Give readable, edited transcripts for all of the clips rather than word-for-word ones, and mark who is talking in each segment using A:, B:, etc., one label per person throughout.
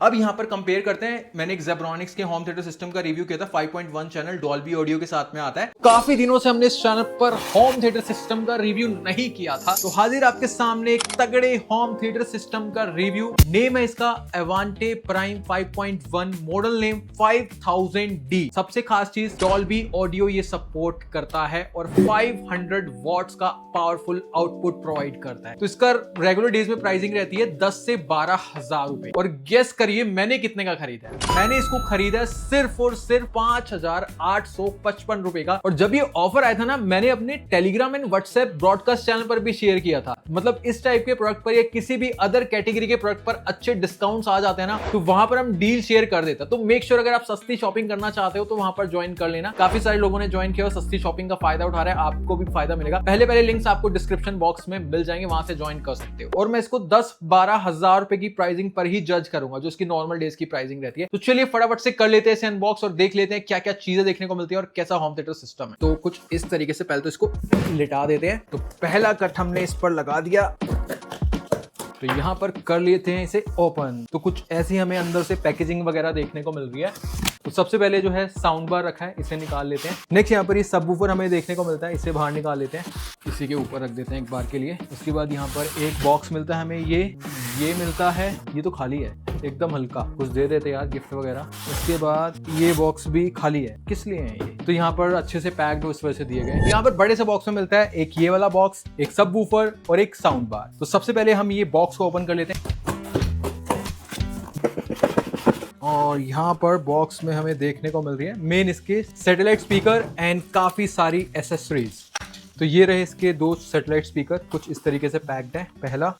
A: अब यहाँ पर कंपेयर करते हैं। मैंने एक Zebronics के होम थिएटर सिस्टम का रिव्यू किया था, 5.1 चैनल डॉल्बी ऑडियो के साथ में आता है। काफी दिनों से हमने इस चैनल पर होम थिएटर सिस्टम का रिव्यू नहीं किया था, तो हाजिर आपके सामने एक तगड़े होम थिएटर सिस्टम का रिव्यू। नेम है इसका Avante Prime 5.1, model name 5000D। सबसे खास चीज डॉल्बी ऑडियो ये सपोर्ट करता है और 500 वॉट्स का पावरफुल आउटपुट प्रोवाइड करता है। तो इसका रेगुलर डेज में प्राइसिंग रहती है 10 से 12,000 रुपए। और गेस करिए मैंने कितने का खरीदा है। मैंने इसको खरीदा सिर्फ और सिर्फ 5,855 रुपए का। और जब ये ऑफर आया था ना, मैंने अपने Telegram and WhatsApp broadcast channel पर भी शेयर किया था। मतलब इस टाइप के प्रोडक्ट पर या किसी भी अदर कैटेगरी के प्रोडक्ट पर अच्छे डिस्काउंट्स आ जाते हैं ना, तो वहां पर हम डील शेयर कर देते हैं। तो मेक श्योर अगर आप सस्ती शॉपिंग करना चाहते हो तो वहां पर ज्वाइन कर लेना। काफी सारे लोगों ने ज्वाइन किया और सस्ती शॉपिंग का फायदा उठा रहे हैं, आपको भी फायदा मिलेगा। पहले लिंक्स आपको डिस्क्रिप्शन बॉक्स में मिल जाएंगे, वहां से ज्वाइन कर सकते हो। और मैं इसको 10-12 हजार रुपए की प्राइसिंग पर ही जज करूंगा, जो इसकी नॉर्मल डेज की प्राइसिंग रहती है। तो चलिए फटाफट से कर लेते हैं इसे अनबॉक्स और देख लेते हैं क्या क्या चीजें देखने को मिलती है और कैसा होम थिएटर सिस्टम है। तो कुछ इस तरीके से पहले तो इसको लिटा देते हैं। तो पहला कट हमने इस पर लगा दिया, तो यहां पर कर लेते हैं इसे ओपन। तो कुछ ऐसी हमें अंदर से पैकेजिंग वगैरह देखने को मिल रही है। तो सबसे पहले जो है साउंड बार रखा है, इसे निकाल लेते हैं। नेक्स्ट यहाँ पर ये सबवूफर हमें देखने को मिलता है, इसे बाहर निकाल लेते हैं, इसी के ऊपर रख देते हैं एक बार के लिए। उसके बाद यहाँ पर एक बॉक्स मिलता है हमें, ये मिलता है, ये तो खाली है, एकदम हल्का, कुछ दे देते यार गिफ्ट वगैरह। उसके बाद ये बॉक्स भी खाली है, किस लिए है ये? तो यहाँ पर अच्छे से पैक्ड हो, इस वजह से दिए गए। यहाँ पर बड़े से बॉक्स में मिलता है एक ये वाला बॉक्स, एक सबवूफर और एक साउंड बार। तो सबसे पहले हम ये बॉक्स को ओपन कर लेते हैं। और यहाँ पर बॉक्स में हमें देखने को मिल रही है मेन इसके सैटेलाइट स्पीकर एंड काफी सारी एसेसरीज। तो ये रहे इसके 2 सैटेलाइट स्पीकर, कुछ इस तरीके से पैक्ड है, पहला,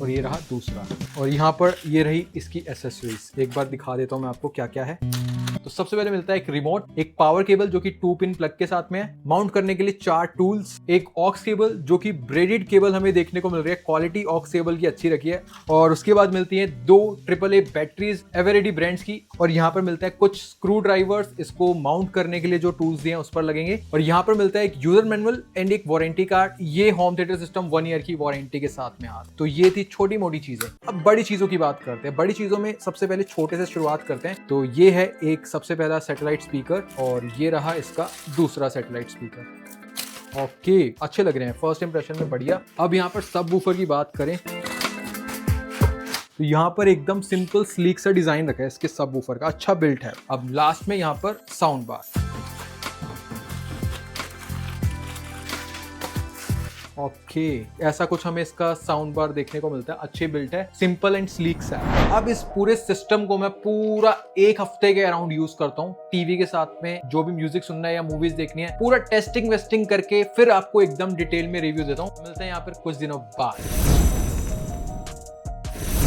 A: और ये रहा दूसरा। और यहाँ पर ये रही इसकी एसेसरीज, एक बार दिखा देता हूँ मैं आपको क्या क्या है। तो सबसे पहले मिलता है एक रिमोट, एक पावर केबल जो कि 2 पिन प्लग के साथ में है, माउंट करने के लिए 4 टूल्स, एक ऑक्स केबल जो कि ब्रेडेड केबल हमें देखने को मिल रही है, क्वालिटी ऑक्स केबल की अच्छी रखी है। और उसके बाद मिलती है 2 AAA बैटरीज एवरेडी ब्रांड्स की। और यहाँ पर मिलता है कुछ स्क्रू ड्राइवर्स, इसको माउंट करने के लिए जो टूल्स दिए हैं उस पर लगेंगे। और यहाँ पर मिलता है एक यूजर मैनुअल एंड एक वारंटी कार्ड। ये होम थिएटर सिस्टम 1 ईयर की वारंटी के साथ में आता है। तो ये थी छोटी मोटी चीजें। अब बड़ी चीजों की बात करते हैं। बड़ी चीजों में सबसे पहले छोटे से शुरुआत करते हैं। तो ये है एक सबसे पहला सैटेलाइट स्पीकर और ये रहा इसका दूसरा सैटेलाइट स्पीकर। ओके, अच्छे लग रहे हैं, फर्स्ट इंप्रेशन में बढ़िया। अब यहाँ पर सबवूफर की बात करें तो यहाँ पर एकदम सिंपल स्लीक सा डिजाइन रखा है इसके सबवूफर का, अच्छा बिल्ट है। अब लास्ट में यहाँ पर साउंड बार। ओके, ऐसा कुछ हमें इसका साउंड बार देखने को मिलता है, अच्छी बिल्ट है, सिंपल एंड स्लीक सा है। अब इस पूरे सिस्टम को मैं पूरा 1 हफ्ते के अराउंड यूज करता हूँ, टीवी के साथ में जो भी म्यूजिक सुनना है या मूवीज देखनी है, पूरा टेस्टिंग वेस्टिंग करके फिर आपको एकदम डिटेल में रिव्यू देता हूँ। मिलते हैं यहाँ पर कुछ दिनों बाद।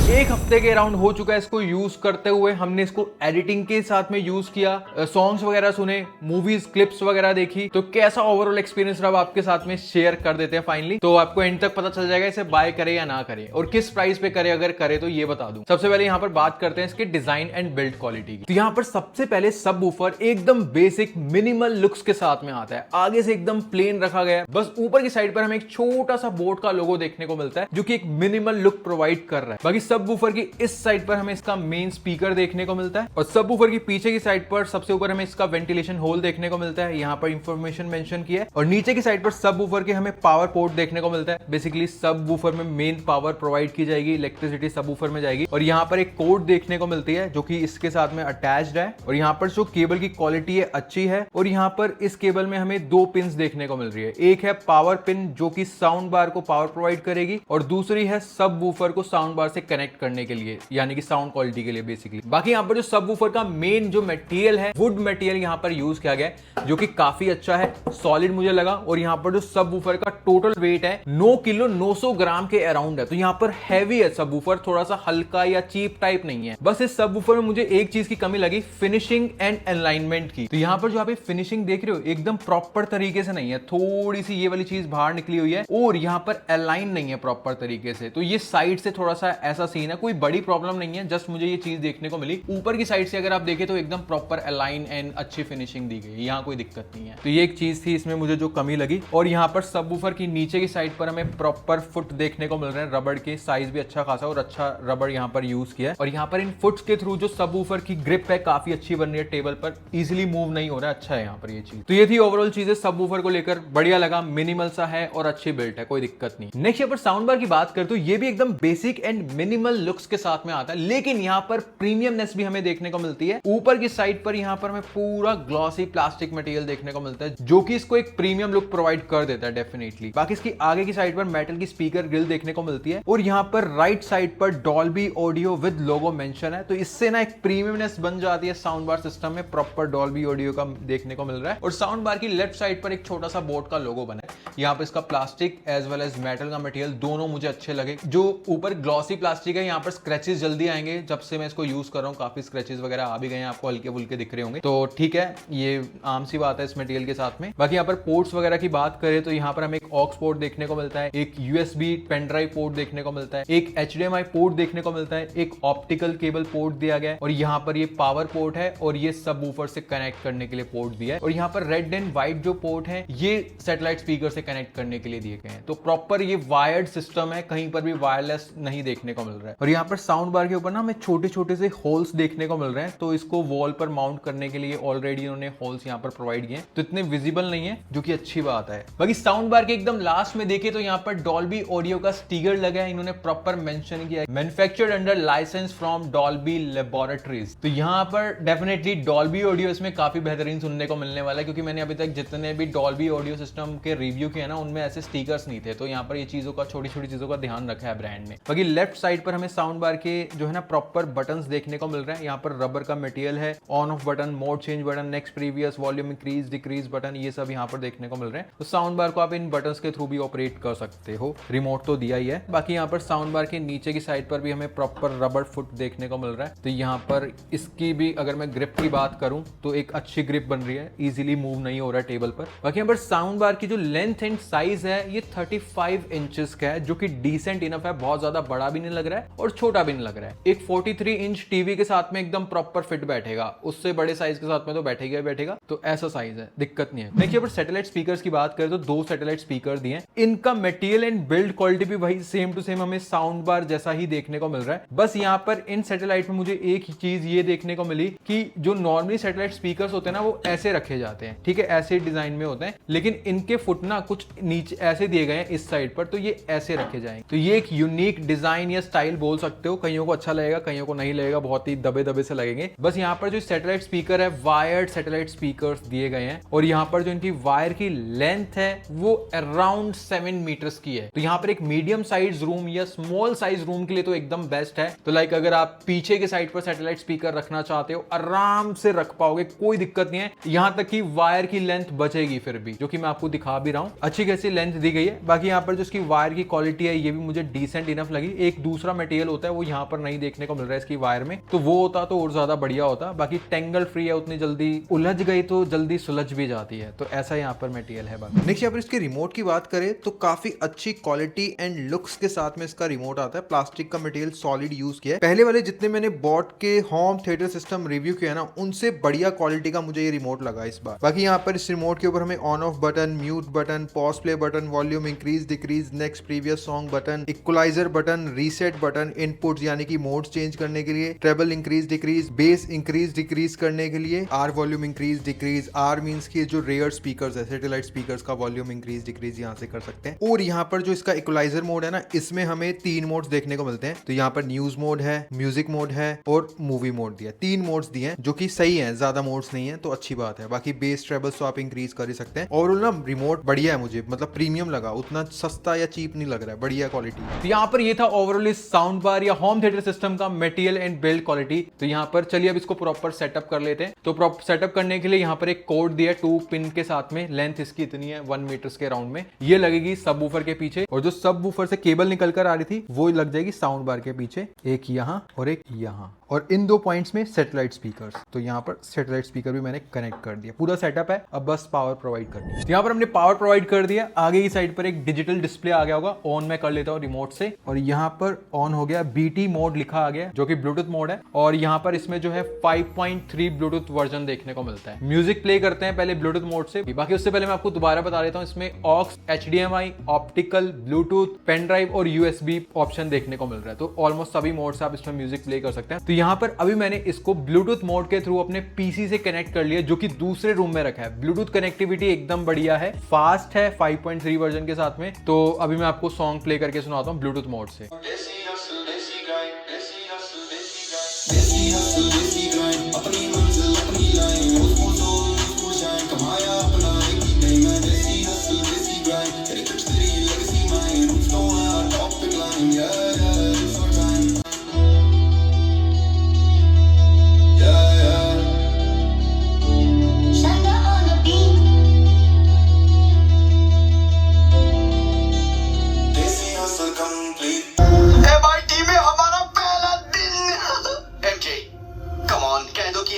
A: 1 हफ्ते के अराउंड हो चुका है इसको यूज करते हुए। हमने इसको एडिटिंग के साथ में यूज किया, सॉन्ग्स वगैरह सुने, मूवीज क्लिप्स वगैरह देखी। तो कैसा ओवरऑल एक्सपीरियंस रहा आपके साथ में शेयर कर देते हैं फाइनली। तो आपको एंड तक पता चल जाएगा इसे बाय करे या ना करे और किस प्राइस पे करे, अगर करे तो ये बता दूं। सबसे पहले यहाँ पर बात करते हैं इसके डिजाइन एंड बिल्ड क्वालिटी की। तो यहाँ पर सबसे पहले सबवूफर एकदम बेसिक मिनिमल लुक्स के साथ में आता है। आगे से एकदम प्लेन रखा गया है, बस ऊपर की साइड पर हमें एक छोटा सा बोट का लोगो देखने को मिलता है जो कि एक मिनिमल लुक प्रोवाइड कर रहा है। बाकी सबवूफर की इस साइड पर हमें इसका मेन स्पीकर देखने को मिलता है और सबवूफर की पीछे की साइड पर सबसे ऊपर हमें इसका वेंटिलेशन होल देखने को मिलता है। यहाँ पर इंफॉर्मेशन मेंशन की है। और नीचे की साइड पर सबवूफर के हमें पावर पोर्ट देखने को मिलता है। बेसिकली सबवूफर में मेन पावर प्रोवाइड की जाएगी, इलेक्ट्रिसिटी सबवूफर में जाएगी। और यहाँ पर एक कोड देखने को मिलती है जो कि इसके साथ में अटैच्ड है। और यहाँ पर जो केबल की क्वालिटी है अच्छी है। और यहाँ पर इस केबल में हमें 2 पिन्स देखने को मिल रही है। एक है पावर पिन जो कि साउंड बार को पावर प्रोवाइड करेगी और दूसरी है सबवूफर को साउंड बार से कनेक्ट करने के लिए, यानी कि साउंड क्वालिटी के लिए बेसिकली। बाकी यहाँ पर जो सबवूफर का मेन जो मटेरियल है, वुड मटेरियल यहाँ पर यूज किया गया है जो कि काफी अच्छा है, सॉलिड मुझे लगा। और यहाँ पर जो सबवूफर का टोटल वेट है 9 किलो 900 ग्राम के अराउंड है। तो यहाँ पर हैवी है सबवूफर, थोड़ा सा हल्का या चीप टाइप नहीं है। बस इस सबवूफर में मुझे एक चीज की कमी लगी, फिनिशिंग एंड अलाइनमेंट की। तो यहाँ पर जो आप फिनिशिंग देख रहे हो एकदम प्रॉपर तरीके से नहीं है, थोड़ी सी ये वाली चीज बाहर निकली हुई है और यहाँ पर अलाइन नहीं है प्रॉपर तरीके से। तो ये साइड से थोड़ा सा ऐसा सीन है, कोई बड़ी प्रॉब्लम नहीं है, जस्ट मुझे ये चीज देखने को मिली। ऊपर की साइड से अगर आप देखें तो एकदम प्रॉपर अलाइन एंड अच्छी फिनिशिंग दी गई, यहाँ कोई दिक्कत नहीं है। तो ये एक चीज थी इसमें मुझे जो कमी लगी। और यहाँ पर सबवूफर की नीचे की साइड पर हमें प्रॉपर फुट देखने को मिल रहे हैं, रबड़ के साइज भी अच्छा खासा और अच्छा रबड़ यहाँ पर यूज किया है। और यहाँ पर इन फुट्स के थ्रू जो सबवूफर की ग्रिप है काफी अच्छी बन रही है, टेबल पर इजीली मूव नहीं हो रहा है, अच्छा है यहाँ पर ये चीज। तो ये थी ओवरऑल चीजें सबवूफर को लेकर, बढ़िया लगा, मिनिमल सा है और अच्छी बिल्ट है, कोई दिक्कत नहीं। नेक्स्ट यहाँ पर साउंड बार की बात करें तो ये भी एकदम बेसिक एंड मिनिमल लुक्स के साथ में आता है, लेकिन यहाँ पर प्रीमियमनेस भी हमें देखने को मिलती है। ऊपर की साइड पर यहाँ पर हमें पूरा ग्लॉसी प्लास्टिक मटेरियल देखने को मिलता है, जो कि इसको एक प्रीमियम लुक प्रोवाइड कर देता है डेफिनेटली। बाकी इसकी आगे की साइड पर मेटल की स्पीकर ग्रिल देखने को मिलती है और यहाँ पर राइट साइड पर Dolby audio with logo mention है, तो इससे ना एक प्रीमियमनेस बन जाती है साउंड बार सिस्टम में, प्रॉपर डॉल्बी ऑडियो का देखने को मिल रहा है। और साउंड बार की लेफ्ट साइड पर एक छोटा सा बोट का लोगो बना है, यहाँ पर इसका plastic as well as metal का मटेरियल दोनों मुझे अच्छे लगे। जो ऊपर ग्लॉसी प्लास्टिक है, यहाँ पर स्क्रैचेस जल्दी आएंगे, जब से मैं इसको यूज कर रहा हूँ काफी स्क्रैचेस वगैरह आ भी गए हैं, आपको हल्के फुल्के दिख रहे होंगे, तो ठीक है, ये आम सी बात है इस मटेरियल के साथ में। बाकी यहाँ पर पोर्ट्स वगैरह की बात करें तो यहाँ पर हमें एक ऑक्स पोर्ट देखने को मिलता है, एक यूएसबी पेन ड्राइव पोर्ट देखने को मिलता है, एक HDMI पोर्ट देखने को मिलता है, एक ऑप्टिकल केबल पोर्ट दिया गया है और यहाँ पर ये पावर पोर्ट है और ये सबवूफर से कनेक्ट करने के लिए पोर्ट दिया है। और यहाँ पर रेड एंड व्हाइट जो पोर्ट है ये सैटेलाइट स्पीकर से कनेक्ट करने के लिए दिए गए हैं, तो प्रॉपर ये वायर्ड सिस्टम है, कहीं पर भी वायरलेस नहीं देखने को मिल रहा है। और यहाँ पर साउंड बार के ऊपर ना हमें छोटे छोटे से होल्स देखने को मिल रहे हैं, तो इसको वॉल पर माउंट करने के लिए ऑलरेडी इन्होंने होल्स यहाँ पर प्रोवाइड किए हैं, तो इतने विजिबल नहीं है, जो कि अच्छी बात है। बाकी साउंड बार के एकदम लास्ट में देखे तो यहाँ पर डॉल्बी ऑडियो का स्टिकर लगा है, इन्होंने प्रॉपर मेंशन किया है manufactured under licence from Dolby laboratories. तो यहाँ पर डेफिनेटली डॉल्बी ऑडियो इसमें काफी बेहतरीन सुनने को मिलने वाला है, क्योंकि मैंने अभी तक जितने भी डॉल्बी ऑडियो सिस्टम के रिव्यू किए ना उनमें ऐसे स्टिकर्स नहीं थे, तो यहाँ पर ये चीजों का छोटी छोटी चीजों का ध्यान रखा है ब्रांड ने। बाकी लेफ्ट साइड पर हमें साउंड बार के जो है ना प्रॉपर बटन्स देखने को मिल रहे हैं, यहाँ पर रबर का मटेरियल है, on off button, mode change button, next previous, volume increase decrease button, ये सब यहाँ पर देखने को मिल रहे हैं। तो साउंड बार को आप इन बटन्स के थ्रू भी ऑपरेट कर सकते हो, रिमोट तो दिया ही है। बाकी यहाँ पर साउंड बार के नीचे की साइड पर भी हमें प्रॉपर रबर फुट देखने को मिल रहा है, तो यहाँ पर इसकी भी अगर मैं ग्रिप की बात करूं तो एक अच्छी ग्रिप बन रही है, इजीली मूव नहीं हो रहा है टेबल पर। बाकी यहाँ पर साउंड बार की जो लेंथ एंड साइज है ये 35 इंचेस का है, जो कि डिसेंट इनफ है, बहुत ज्यादा बड़ा भी नहीं लग रहा है और छोटा भी नहीं लग रहा है। एक 43 इंच टीवी के साथ में एकदम प्रॉपर फिट बैठेगा, उससे बड़े साइज के साथ में तो बैठेगा ही बैठेगा, तो ऐसा साइज है, दिक्कत नहीं है। देखिए पर सैटेलाइट स्पीकर्स की बात करें तो 2 सैटेलाइट स्पीकर दिए हैं, इनका मटेरियल एंड बिल्ड क्वालिटी भी वही सेम टू सेम हमें साउंड बार जैसा ही देखने को मिल रहा है। बस यहाँ पर इन सैटेलाइट में मुझे एक ही चीज ये देखने को मिली कि जो नॉर्मली सैटेलाइट स्पीकर्स होते हैं ना वो ऐसे रखे जाते हैं, ठीक है, ऐसे डिजाइन में होते हैं, लेकिन इनके फुट ना कुछ नीचे ऐसे दिए गए हैं इस साइड पर, तो ये ऐसे रखे जाएंगे। तो ये एक यूनिक डिजाइन या स्टाइल बोल सकते हो, कईयों को अच्छा लगेगा, कईयों को नहीं लगेगा, बहुत ही दबे दबे से लगेंगे। बस यहाँ पर जो सैटेलाइट स्पीकर है वायर्ड सैटेलाइट स्पीकर्स दिए गए हैं और यहाँ पर जो इनकी वायर की लेंथ है वो अराउंड 7 मीटर्स की है। तो यहाँ पर एक मीडियम साइज रूम या स्मॉल साइज रूम के लिए तो एकदम बेस्ट है। तो लाइक अगर आप पीछे के साइड पर सैटेलाइट स्पीकर रखना चाहते हो आराम से रख पाओगे, कोई दिक्कत नहीं है। यहां तक कि वायर की लेंथ बचेगी फिर भी, जो कि मैं आपको दिखा भी रहा हूं, अच्छी खासी लेंथ दी गई है। बाकी यहाँ पर जो इसकी वायर की क्वालिटी है ये भी मुझे डिसेंट इनफ लगी। एक दूसरा मटेरियल होता है वो यहाँ पर नहीं देखने को मिल रहा है इसकी वायर में, तो वो होता तो और ज्यादा बढ़िया होता। बाकी टेंगल फ्री है, उतनी जल्दी उलझ गई तो जल्दी सुलझ भी जाती है, तो ऐसा यहाँ पर मटेरियल है। बाकी
B: नेक्स्ट यहाँ पर इसके रिमोट की बात करें तो काफी अच्छी क्वालिटी एंड लुक्स के साथ में इसका रिमोट आता है। प्लास्टिक का मटेरियल सॉलिड यूज किया है। पहले वाले जितने मैंने बॉट के होम थिएटर सिस्टम रिव्यू किया ना उनसे बढ़िया क्वालिटी का मुझे ये रिमोट लगा इस बार। बाकी यहाँ पर इस रिमोट के ऊपर हमें on off button, mute button, pause play button, volume increase decrease, next previous song button, equaliser button, reset button, input यानी कि मोड्स चेंज करने के लिए, treble increase decrease, bass increase decrease करने के लिए, R volume increase decrease, R means की जो रेयर स्पीकर्स है सैटेलाइट स्पीकर्स का वॉल्यूम इंक्रीज डिक्रीज यहाँ से कर सकते हैं। और यहाँ पर जो इसका इक्वलाइजर मोड है ना इसमें हमें 3 मोड्स देखने को मिलते हैं। तो यहाँ पर न्यूज मोड है, म्यूजिक मोड है और मूवी मोड दिया, 3 मोड्स दिए हैं, जो कि सही है, ज्यादा मोड्स नहीं है तो अच्छी बात है। बाकी बेस ट्रेबल तो आप इंक्रीज कर ही सकते हैं। ओवरऑल ना रिमोट बढ़िया है, मुझे मतलब प्रीमियम लगा, उतना सस्ता या चीप नहीं लग रहा है, बढ़िया क्वालिटी।
A: तो यहाँ पर ये था ओवरऑल इस साउंड बार या होम थिएटर सिस्टम का मटेरियल एंड बिल्ड क्वालिटी। तो यहाँ पर चलिए अब इसको प्रॉपर सेटअप कर लेते हैं। तो प्रॉपर सेटअप करने के लिए यहाँ पर एक कोड दिया 2 पिन के साथ में, लेंथ इसकी इतनी है 1 मीटर के राउंड में, ये लगेगी सबवूफर के पीछे, और जो सबवूफर से केबल निकल कर आ रही थी वो लग जाएगी साउंड बार के पीछे, एक यहाँ और एक यहाँ। और इन 2 पॉइंट्स में सैटेलाइट स्पीकर्स। तो यहाँ पर सैटेलाइट स्पीकर भी मैंने कनेक्ट कर दिया, पूरा सेटअप है, अब बस पावर प्रोवाइड करनी है। तो यहाँ पर हमने पावर प्रोवाइड कर दिया। आगे की साइड पर एक डिजिटल डिस्प्ले आ गया होगा, ऑन मैं कर लेता हूँ रिमोट से, और यहाँ पर ऑन हो गया, BT मोड लिखा आ गया जो कि ब्लूटूथ मोड है। और यहाँ पर इसमें जो है 5.3 ब्लूटूथ वर्जन देखने को मिलता है। म्यूजिक प्ले करते हैं पहले ब्लूटूथ मोड से। बाकी उससे पहले मैं आपको दोबारा बता देता हूँ, इसमें aux, HDMI, optical, Bluetooth, pen drive और USB ऑप्शन देखने को मिल रहा है। तो ऑलमोस्ट सभी मोड से आप इसमें म्यूजिक प्ले कर सकते हैं। तो यहाँ पर अभी मैंने इसको ब्लूटूथ मोड के थ्रू अपने PC से कनेक्ट कर लिया, जो कि दूसरे रूम में रखा है। ब्लूटूथ कनेक्टिविटी एकदम बढ़िया है, फास्ट है 5.3 वर्जन के साथ में। तो अभी मैं आपको सॉन्ग प्ले करके सुनाता हूँ ब्लूटूथ मोड से।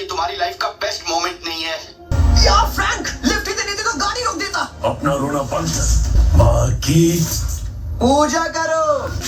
C: तुम्हारी लाइफ का बेस्ट मोमेंट नहीं है यार। फ्रैंक लिफ्ट ही देनी थी तो गाड़ी रोक देता। अपना रोना बंद कर, बाकी पूजा करो।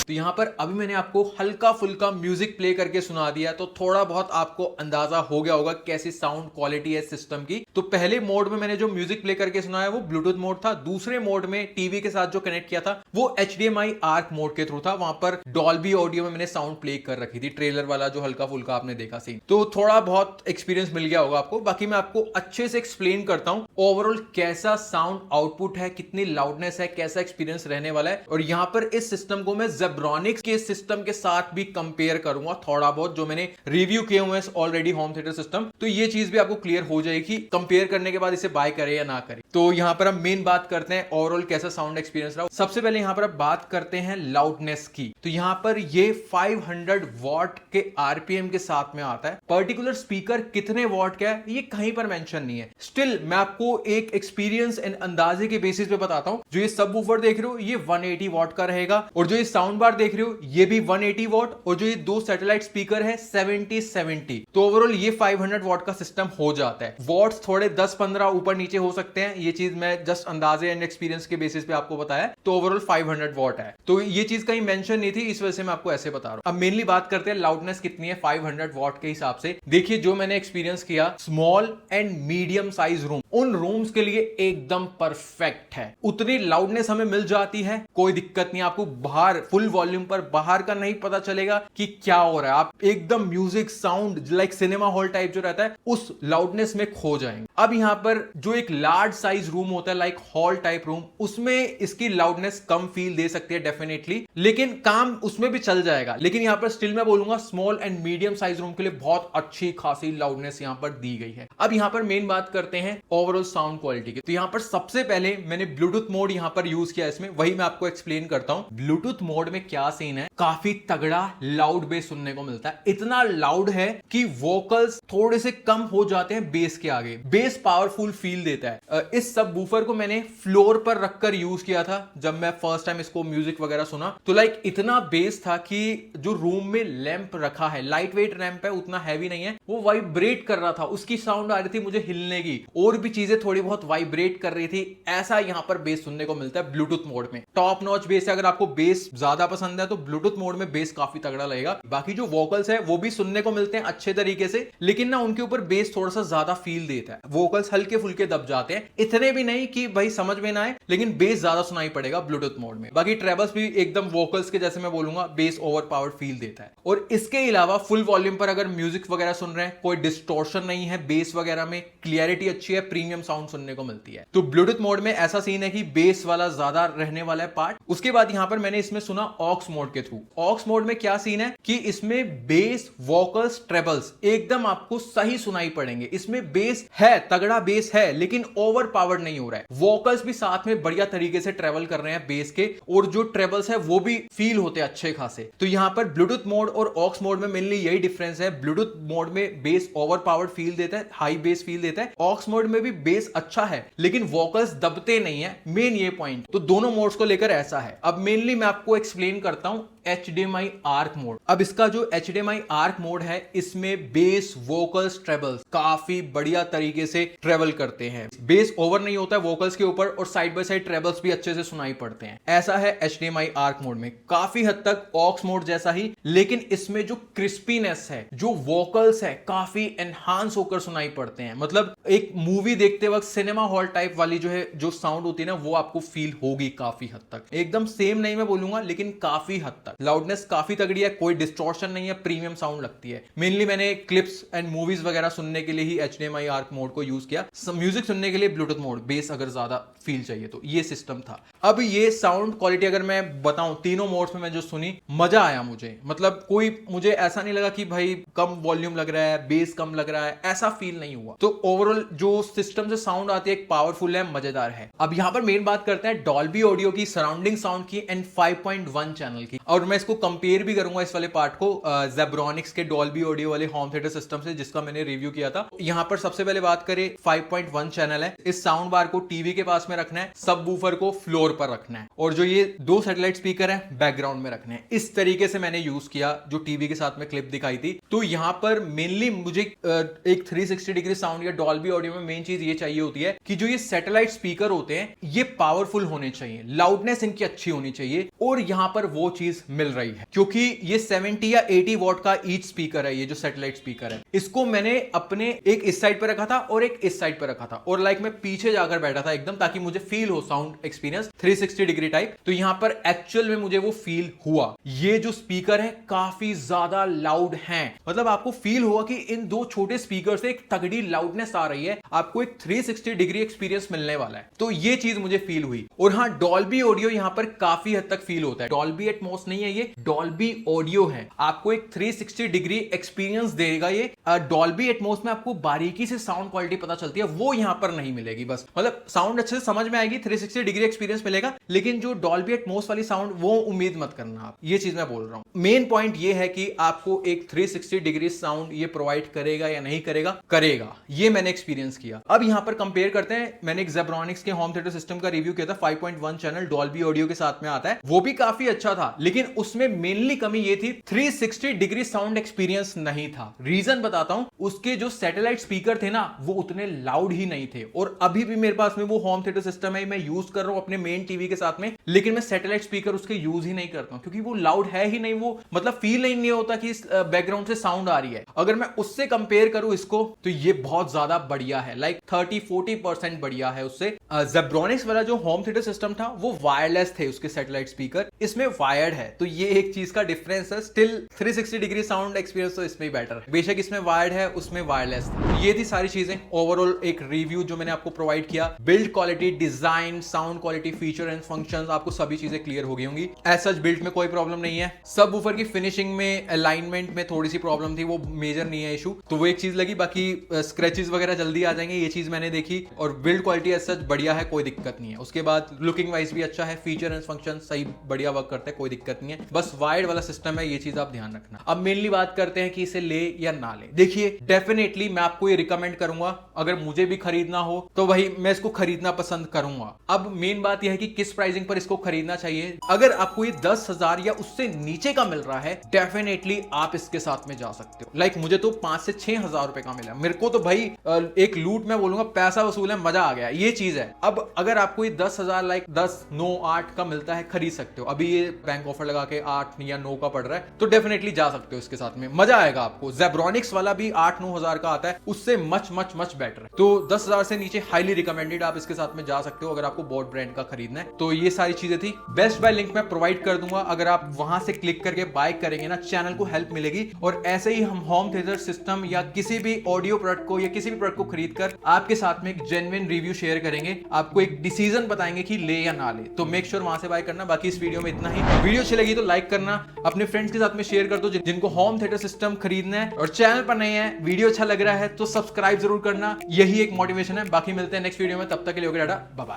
A: तो यहाँ पर अभी मैंने आपको हल्का फुल्का म्यूजिक प्ले करके सुना दिया, तो थोड़ा बहुत आपको अंदाजा हो गया होगा कैसी साउंड क्वालिटी है सिस्टम की। तो पहले मोड में मैंने जो म्यूजिक प्ले करके सुनाया वो ब्लूटूथ मोड था। दूसरे मोड में टीवी के साथ जो कनेक्ट किया था वो HDMI आर्क मोड के थ्रू था। वहां पर डॉल्बी ऑडियो में मैंने साउंड प्ले कर रखी थी, ट्रेलर वाला जो हल्का फुल्का आपने देखा सीन। तो थोड़ा बहुत एक्सपीरियंस मिल गया होगा आपको। बाकी मैं आपको अच्छे से एक्सप्लेन करता हूँ ओवरऑल कैसा साउंड आउटपुट है, कितनी लाउडनेस है, कैसा एक्सपीरियंस रहने वाला है। और यहाँ पर इस सिस्टम को मैं जेब्रॉनिक्स के सिस्टम के साथ भी कंपेयर करूंगा थोड़ा बहुत, जो मैंने रिव्यू किए हुए हैं ऑलरेडी होम थिएटर सिस्टम। तो ये चीज भी आपको क्लियर हो जाएगी कंपेयर करने के बाद इसे बाय करे या ना करे। तो यहां पर हम मेन बात करते हैं ओवरऑल कैसा साउंड एक्सपीरियंस रहा। सबसे पहले यहां पर आप बात करते हैं लाउडनेस की। तो यहां पर ये 500 वॉट के RPM के साथ में आता है। पर्टिकुलर स्पीकर कितने वॉट का है ये कहीं पर मेंशन नहीं है। स्टिल मैं आपको एक एक्सपीरियंस एंड अंदाजे के बेसिस पे बताता हूं। जो ये सबवूफर देख रहे हो ये 180 वॉट का रहेगा, और जो ये साउंड बार देख रहे हो ये भी 180 वॉट, और जो ये 2 सैटेलाइट स्पीकर है 70-70। तो ओवरऑल ये 500 वॉट का सिस्टम हो जाता है। वॉट्स थोड़े 10-15 ऊपर नीचे हो सकते हैं, ये चीज मैं जस्ट अंदाजे एंड एक्सपीरियंस के बेसिस पे आपको बताया। तो ओवरऑल 500 वॉट है। तो ये चीज कहीं मेंशन नहीं थी, इस वजह से मैं आपको ऐसे बता रहा हूं। अब मेनली बात करते हैं लाउडनेस कितनी है 500 वॉट के हिसाब से। देखिए जो मैंने एक्सपीरियंस किया, small and medium size room, उन रूम्स के लिए एकदम परफेक्ट है। उतनी लाउडनेस हमें मिल जाती है, कोई दिक्कत नहीं। आपको बाहर फुल वॉल्यूम पर बाहर का नहीं पता चलेगा कि क्या हो रहा है। आप एकदम music sound like cinema hall type जो रहता है उस लाउडनेस में खो जाएंगे। अब यहां पर जो एक लार्ज साइज रूम होता है लाइक हॉल टाइप रूम, उसमें इसकी लाउडनेस कम फील दे सकती है डेफिनेटली, लेकिन काम उसमें भी चल जाएगा। लेकिन यहां पर स्टिल मैं बोलूंगा small and medium size room के लिए बहुत अच्छी खासी लाउडनेस यहां पर दी गई है। अब यहां पर मेन बात करते हैं ओवरऑल साउंड क्वालिटी की। तो यहां पर सबसे पहले मैंने ब्लूटूथ मोड यहां पर यूज किया, इसमें वही मैं आपको एक्सप्लेन करता हूं। ब्लूटूथ मोड में क्या सीन है, काफी तगड़ा लाउड बेस सुनने को मिलता है। इतना लाउड है कि वोकल्स थोड़े से कम हो जाते हैं बेस के आगे। बेस पावरफुल फील देता है। इस सबवूफर को मैंने फ्लोर पर रखकर यूज किया था जब मैं फर्स्ट टाइम इसको म्यूजिक वगैरह सुना। तो लाइक इतना बेस था कि जो रूम में लैंप रखा है, लाइट वेट लैंप है, उतना हैवी नहीं है, वो वाइब्रेट कर रहा था। उसकी साउंड आ रही थी मुझे हिलने की, और भी चीजें थोड़ी बहुत वाइब्रेट कर रही थी। ऐसा यहां पर बेस सुनने को मिलता है ब्लूटूथ मोड में। टॉप नॉच बेस है। अगर आपको बेस ज्यादा पसंद है तो ब्लूटूथ मोड में बेस काफी तगड़ा लगेगा। बाकी जो वोकल्स है वो भी सुनने को मिलते हैं अच्छे तरीके से, लेकिन ना उनके ऊपर बेस थोड़ा सा ज्यादा फील देता है। वोकल्स हल्के फुल्के दब जाते हैं, इतने भी नहीं कि भाई समझ में ना आए, लेकिन बेस ज्यादा सुनाई पड़ेगा ब्लूटूथ मोड में। बाकी ट्रेबल्स भी एकदम वोकल्स के जैसे मैं बोलूंगा, बेस ओवर पावर्ड फील देता है। और इसके अलावा फुल वॉल्यूम पर अगर म्यूजिक वगैरह सुन रहे हैं, कोई डिस्टॉर्शन नहीं है बेस वगैरह में, क्लियरिटी अच्छी है, प्रीमियम साउंड सुनने को मिलती है। तो ब्लूटूथ मोड में ऐसा सीन है कि बेस वाला ज्यादा रहने वाला है पार्ट। उसके बाद यहां पर मैंने इसमें सुना ऑक्स मोड के थ्रू। ऑक्स मोड में क्या सीन है कि इसमें बेस, वोकल्स, ट्रेबल्स एकदम आपको सही सुनाई पड़ेंगे। इसमें बेस है, तगड़ा बेस है, लेकिन ओवर पावर्ड नहीं हो रहा है। वोकल्स भी साथ में बढ़िया तरीके से ट्रेवल कर रहे हैं बेस के, और जो ट्रेबल्स है वो भी फील होते हैं अच्छे खासे। तो यहां पर ब्लूटूथ मोड और ऑक्स मोड में मेनली यही डिफरेंस है। ब्लूटूथ मोड में बेस ओवर पावर्ड फील देता है, हाई बेस फील देता है। ऑक्स मोड में भी बेस अच्छा है, लेकिन वोकल्स दबते नहीं है, मेन ये पॉइंट। तो दोनों मोड्स को लेकर ऐसा है। अब मेनली मैं आपको एक्सप्लेन करता हूं HDMI आर्क मोड। अब इसका जो HDMI आर्क मोड है, इसमें बेस, वोकल्स, ट्रेबल्स काफी बढ़िया तरीके से ट्रेवल करते हैं। बेस ओवर नहीं होता है वोकल्स के ऊपर और साइड बाय साइड ट्रेबल्स भी अच्छे से सुनाई पड़ते हैं। ऐसा है HDMI आर्क मोड में, काफी हद तक ऑक्स मोड जैसा ही, लेकिन इसमें जो क्रिस्पीनेस है, जो वोकल्स है, काफी एनहांस होकर सुनाई पड़ते हैं। मतलब एक मूवी देखते वक्त सिनेमा हॉल टाइप वाली जो है जो साउंड होती है ना, वो आपको फील होगी काफी हद तक। एकदम सेम नहीं मैं बोलूंगा, लेकिन काफी हद तक लाउडनेस काफी तगड़ी है, कोई डिस्टॉर्शन नहीं है, प्रीमियम साउंड लगती है। मेनली मैंने क्लिप्स एंड मूवीज वगैरह सुनने के लिए ही HDMI आर्क मोड को यूज किया। म्यूजिक सुनने के लिए ब्लूटूथ मोड, बेस अगर ज्यादा फील चाहिए तो ये सिस्टम था। अब ये साउंड क्वालिटी अगर मैं बताऊं, तीनों मोड्स में मैं जो सुनी, मजा आया मुझे। मतलब कोई मुझे ऐसा नहीं लगा कि भाई कम वॉल्यूम लग रहा है, बेस कम लग रहा है, ऐसा फील नहीं हुआ। तो ओवरऑल जो सिस्टम से साउंड आती है, एक पावरफुल है, मजेदार है। अब यहां पर मेन बात करते हैं डॉल्बी ऑडियो की, सराउंडिंग साउंड की एंड 5.1 चैनल की। और मैं इसको कंपेयर भी करूंगा इस वाले पार्ट को जेब्रॉनिक्स के डॉल्बी ऑडियो वाले होम थिएटर सिस्टम से, जिसका मैंने रिव्यू किया था। यहां पर सबसे पहले बात करें, 5.1 चैनल है। इस साउंड बार को टीवी के पास में रखना है, सब वूफर को फ्लोर पर रखना है, और जो ये 2 सैटेलाइट स्पीकर है बैकग्राउंड में रखने हैं। इस तरीके से मैंने यूज किया जो टीवी के साथ में क्लिप दिखाई थी। तो यहां पर मेनली मुझे एक 360 डिग्री साउंड या डॉल्बी ऑडियो में मेन चीज ये चाहिए होती है कि जो ये सैटेलाइट स्पीकर होते हैं, ये पावरफुल होने चाहिए, लाउडनेस इनकी अच्छी होनी चाहिए, और यहां पर वो चीज मिल रही है, क्योंकि ये 70 या 80 वॉट का ईच स्पीकर है। ये जो सैटेलाइट स्पीकर है, इसको मैंने अपने एक इस साइड पर रखा था और एक इस साइड पर रखा था, और लाइक मैं पीछे जाकर बैठा था एकदम, ताकि मुझे फील हो साउंड एक्सपीरियंस 360 डिग्री टाइप। तो यहां पर एक्चुअल में मुझे वो फील हुआ। ये जो स्पीकर है काफी ज्यादा लाउड हैं, मतलब आपको फील हुआ कि इन 2 छोटे स्पीकर से एक तगड़ी लाउडनेस आ रही है, आपको एक 360 डिग्री एक्सपीरियंस मिलने वाला है। तो ये चीज मुझे फील हुई। और हाँ, डॉल्बी ऑडियो यहां पर काफी हद तक फील होता है। डॉल्बी एटमॉस नहीं है, ये डॉल्बी ऑडियो है, आपको एक 360 डिग्री एक्सपीरियंस देगा ये। डॉल्बी एटमॉस में आपको बारीकी से साउंड क्वालिटी पता चलती है, वो यहां पर नहीं मिलेगी। बस मतलब साउंड अच्छे से समझ में आएगी, 360 डिग्री एक्सपीरियंस मिलेगा, लेकिन जो डॉल्बी एटमॉस वाली साउंड, वो उम्मीद मत करना आप। ये चीज मैं बोल रहा हूं। मेन पॉइंट ये है कि आपको एक 360 डिग्री साउंड ये प्रोवाइड करेगा या नहीं करेगा, करेगा। ये मैंने एक्सपीरियंस किया। अब यहां पर कंपेयर करते हैं, मैंने एक जेब्रॉनिक्स के होम थिएटर सिस्टम का रिव्यू किया था, 5.1 चैनल डॉल्बी ऑडियो के साथ में आता है, वो भी काफी अच्छा था, लेकिन उसमें मेनली कमी ये थी 360 डिग्री साउंड एक्सपीरियंस नहीं था। रीजन बताता हूं, उसके जो सैटेलाइट स्पीकर थे ना, वो उतने लाउड ही नहीं थे। और अभी भी मेरे पास में वो होम थिएटर सिस्टम है, मैं यूज कर रहा हूं अपने मेन टीवी के साथ में, लेकिन मैं सैटेलाइट स्पीकर उसके यूज ही नहीं करता हूं, क्योंकि वो लाउड है ही नहीं। वो मतलब फील ही नहीं होता कि बैकग्राउंड से साउंड आ रही है। अगर मैं उससे कंपेयर करूं इसको, तो ये बहुत ज्यादा बढ़िया है, लाइक 30-40% बढ़िया है उससे। जेब्रॉनिक्स वाला जो होम थिएटर सिस्टम था, वो वायरलेस थे उसके सैटेलाइट स्पीकर, इसमें वायर्ड है। तो ये एक चीज का डिफरेंस है। स्टिल 360 डिग्री साउंड एक्सपीरियंस तो इसमें बेटर है, बेशक इसमें वायर्ड है, उसमें वायरलेस था। ये थी सारी चीजें। ओवरऑल एक रिव्यू जो मैंने आपको प्रोवाइड किया, build quality, design, sound quality, feature and functions, आपको सभी चीजें क्लियर हो गई होंगी। एज सच बिल्ड में कोई प्रॉब्लम नहीं है। सब वूफर की फिनिशिंग में, अलाइनमेंट में थोड़ी सी प्रॉब्लम थी, वो मेजर नहीं है इशू, तो वो एक चीज लगी। बाकी स्क्रैचेस वगैरह जल्दी आ जाएंगे, ये चीज मैंने देखी। और बिल्ड क्वालिटी एज सच बढ़िया है, कोई दिक्कत नहीं है। उसके बाद लुकिंग वाइज भी अच्छा है, फीचर एंड फंक्शन सही बढ़िया वर्क करते हैं, कोई दिक्कत नहीं है। बस वायर्ड वाला सिस्टम है, ये चीज आप ध्यान रखना। अब मेनली बात करते हैं कि इसे ले या ना ले। देखिए, डेफिनेटली मैं आपको ये रिकमेंड करूंगा, अगर मुझे भी खरीदना हो तो भाई मैं इसको खरीदना पसंद करूंगा। अब मेन बात यह है कि किस प्राइसिंग पर इसको खरीदना चाहिए। अगर आपको ये 10,000 या उससे नीचे का मिल रहा है, डेफिनेटली आप इसके साथ में जा सकते हो। लाइक मुझे तो 5 से 6,000 रुपए का मिला, मेरे को तो भाई एक लूट में बोलूंगा, पैसा वसूल है, मजा आ गया, ये चीज है। अब अगर आपको ये 10,000 लाइक 10, 9, 8 का मिलता है, खरीद सकते हो। अभी ये बैंक ऑफर लगा के 8 या 9 का पड़ रहा है, तो डेफिनेटली जा सकते हो, इसके साथ में मजा आएगा आपको। जेब्रॉनिक्स वाला भी 8-9 हजार का आता है, उससे मच मच मच बेटर है। तो 10,000 से नीचे हाईली रिकमेंडेड, आप इसके साथ में जा सकते हो अगर आपको बोट ब्रांड का खरीदना है। तो ये सारी चीजें थी। बेस्ट बाय लिंक मैं प्रोवाइड कर दूंगा, अगर आप वहां से क्लिक करके बाय करेंगे ना, चैनल को हेल्प मिलेगी। और ऐसे ही हम होम थिएटर सिस्टम या किसी भी ऑडियो प्रोडक्ट को या किसी भी प्रोडक्ट को खरीदकर आपके साथ में एक जेन्युइन रिव्यू शेयर करेंगे, आपको एक डिसीजन बताएंगे कि ले या ना ले। तो मेक श्योर वहां से बाय करना। बाकी इस वीडियो में इतना ही। वीडियो अच्छी लगी तो लाइक करना, अपने फ्रेंड्स के साथ में शेयर कर दो जिनको होम थिएटर सिस्टम खरीदना है। और चैनल पर नए हैं, वीडियो अच्छा लग रहा है तो सब्सक्राइब जरूर करना, यही एक मोटिवेशन है। बाकी मिलते हैं नेक्स्ट वीडियो में, तब तक के लिए बाय बाय।